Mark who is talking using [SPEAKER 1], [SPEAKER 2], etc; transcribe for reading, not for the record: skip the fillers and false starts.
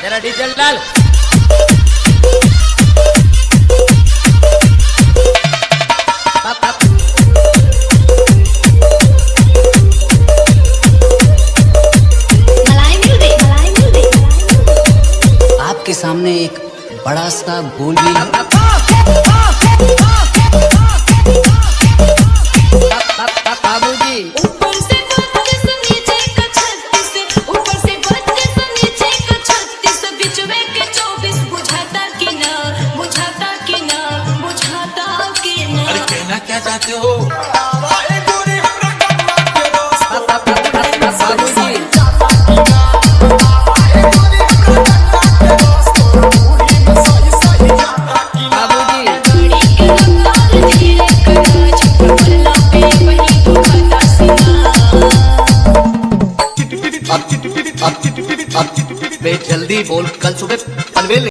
[SPEAKER 1] जरा डीजल डाल।
[SPEAKER 2] आपके सामने एक बड़ा सा गोल भी है।
[SPEAKER 1] बाबूजी
[SPEAKER 3] ऊपर से 32 नीचे का 36, ऊपर से 32 नीचे का 36, बीच में के 24 बुझाता कि ना, बुझाता कि ना, बुझाता कि ना।
[SPEAKER 4] अरे कहना क्या चाहते हो?
[SPEAKER 2] अब जल्दी बोल, कल सुबह पनवेल